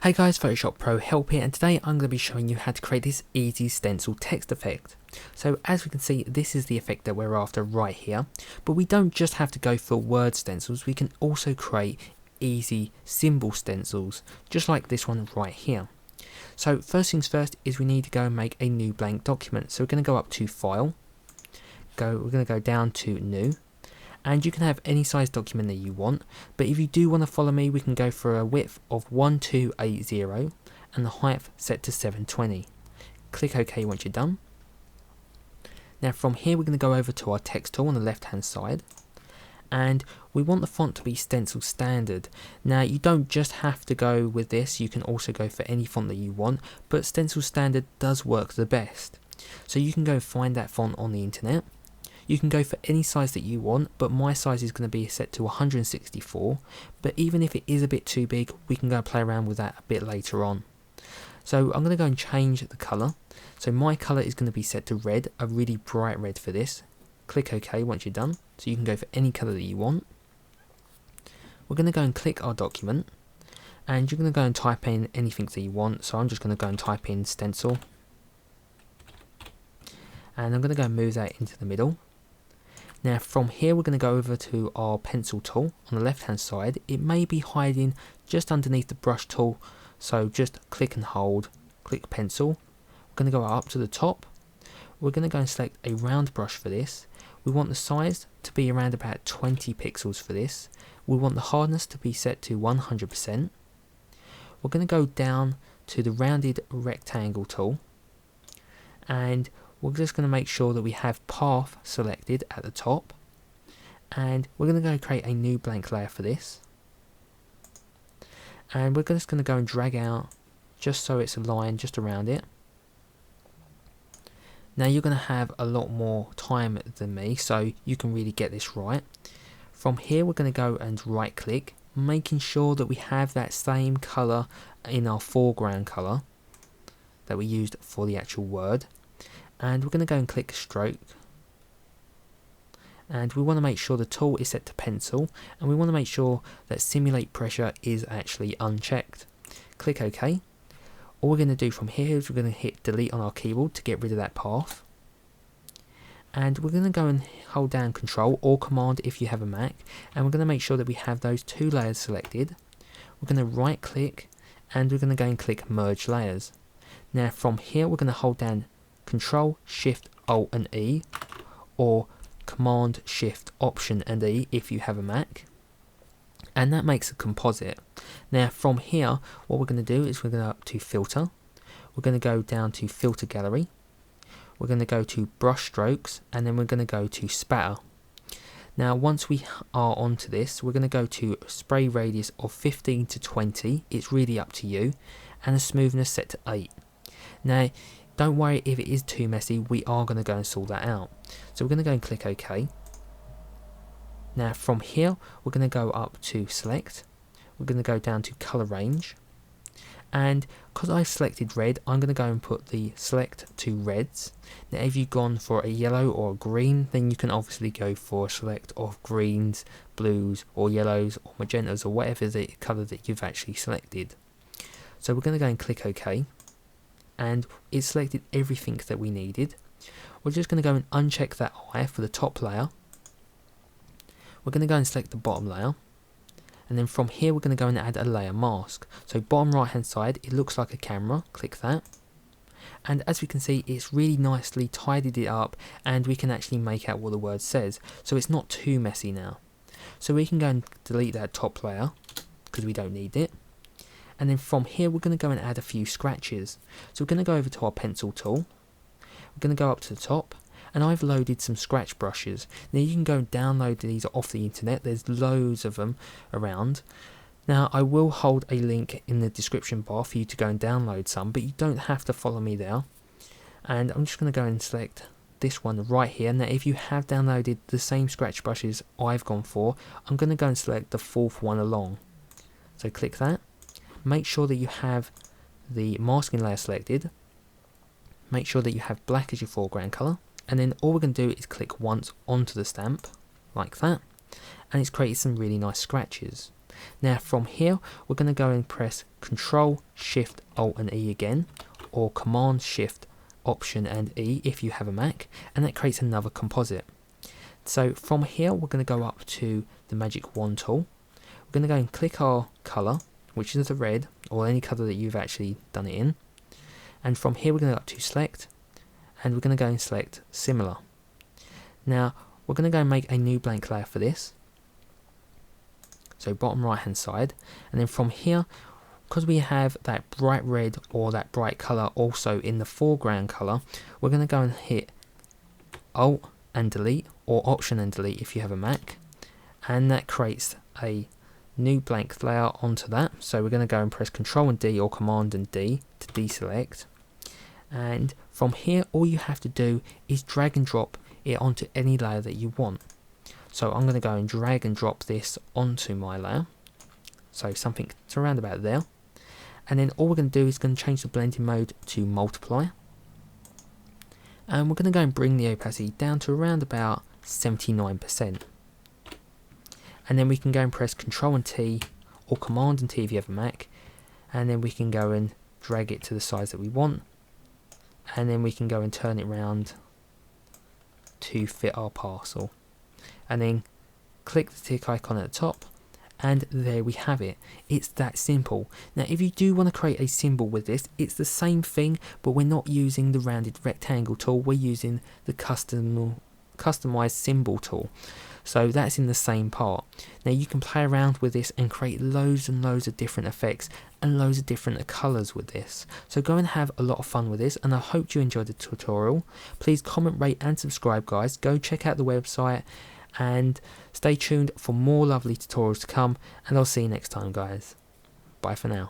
Hey guys, Photoshop Pro Help here, and today I'm going to be showing you how to create this easy stencil text effect. So as we can see, this is the effect that we're after right here, but we don't just have to go for word stencils, we can also create easy symbol stencils, just like this one right here. So first things first is we need to go and make a new blank document. So we're going to go up to File, we're going to go down to New, and you can have any size document that you want, but if you do want to follow me, we can go for a width of 1280 and the height set to 720. Click OK once you're done. Now from here we're going to go over to our text tool on the left hand side, and we want the font to be stencil standard. Now you don't just have to go with this, you can also go for any font that you want, but stencil standard does work the best. So you can go find that font on the internet. You can go for any size that you want, but my size is going to be set to 164, but even if it is a bit too big, we can go play around with that a bit later on. So I'm going to go and change the colour. So my colour is going to be set to red, a really bright red for this. Click OK once you're done, so you can go for any colour that you want. We're going to go and click our document, and you're going to go and type in anything that you want, so I'm just going to go and type in stencil. And I'm going to go and move that into the middle. Now from here we're going to go over to our pencil tool on the left hand side. It may be hiding just underneath the brush tool, so just click and hold, click pencil. We're going to go up to the top. We're going to go and select a round brush for this. We want the size to be around about 20 pixels for this. We want the hardness to be set to 100%. We're going to go down to the rounded rectangle tool, and we're just going to make sure that we have path selected at the top, and we're going to go create a new blank layer for this, and we're just going to go and drag out just so it's aligned just around it. Now you're going to have a lot more time than me, so you can really get this right. From here we're going to go and right click, making sure that we have that same colour in our foreground colour that we used for the actual word. And we're going to go and click stroke, and we want to make sure the tool is set to pencil, and we want to make sure that simulate pressure is actually unchecked. Click OK. All we're going to do from here is we're going to hit delete on our keyboard to get rid of that path, and we're going to go and hold down Control or Command if you have a Mac, and we're going to make sure that we have those two layers selected. We're going to right click, and we're going to go and click merge layers. Now from here we're going to hold down Control, Shift, Alt and E, or Command, Shift, Option and E if you have a Mac, and that makes a composite. Now from here what we're going to do is we're going to go up to Filter, we're going to go down to Filter Gallery, we're going to go to Brush Strokes, and then we're going to go to Spatter. Now once we are onto this, we're going to go to spray radius of 15 to 20, it's really up to you, and the smoothness set to 8. Now don't worry if it is too messy, we are going to go and sort that out. So we're going to go and click OK. Now from here we're going to go up to select, we're going to go down to colour range, and because I've selected red, I'm going to go and put the select to reds. Now if you've gone for a yellow or a green, then you can obviously go for a select of greens, blues or yellows or magentas or whatever the colour that you've actually selected. So we're going to go and click OK, and it selected everything that we needed. We're just going to go and uncheck that eye for the top layer. We're going to go and select the bottom layer, and then from here we're going to go and add a layer mask. So bottom right hand side, it looks like a camera, click that, and as we can see it's really nicely tidied it up, and we can actually make out what the word says, so it's not too messy now. So we can go and delete that top layer because we don't need it. And then from here we're going to go and add a few scratches. So we're going to go over to our pencil tool, we're going to go up to the top, and I've loaded some scratch brushes. Now you can go and download these off the internet, there's loads of them around. Now I will hold a link in the description bar for you to go and download some, but you don't have to follow me there. And I'm just going to go and select this one right here. Now if you have downloaded the same scratch brushes I've gone for, I'm going to go and select the fourth one along. So click that. Make sure that you have the masking layer selected, make sure that you have black as your foreground colour, and then all we're going to do is click once onto the stamp, like that, and it's created some really nice scratches. Now from here we're going to go and press Control, Shift, Alt and E again, or Command, Shift, Option and E if you have a Mac, and that creates another composite. So from here we're going to go up to the magic wand tool. We're going to go and click our colour, which is the red, or any colour that you've actually done it in, and from here we're going to go up to select, and we're going to go and select similar. Now we're going to go and make a new blank layer for this, so bottom right hand side, and then from here, because we have that bright red or that bright colour also in the foreground colour, we're going to go and hit Alt and delete, or Option and delete if you have a Mac, and that creates a new blank layer onto that. So we're going to go and press Control and D or Command and D to deselect, and from here all you have to do is drag and drop it onto any layer that you want. So I'm going to go and drag and drop this onto my layer, so something to around about there, and then all we're going to do is going to change the blending mode to multiply, and we're going to go and bring the opacity down to around about 79%, and then we can go and press Control and T or Command and T if you have a Mac, and then we can go and drag it to the size that we want, and then we can go and turn it around to fit our parcel, and then click the tick icon at the top, and there we have it. It's that simple. Now if you do want to create a symbol with this, it's the same thing, but we're not using the rounded rectangle tool, we're using the customized symbol tool. So that's in the same part. Now you can play around with this and create loads and loads of different effects and loads of different colours with this. So go and have a lot of fun with this, and I hope you enjoyed the tutorial. Please comment, rate and subscribe guys. Go check out the website and stay tuned for more lovely tutorials to come, and I'll see you next time guys. Bye for now.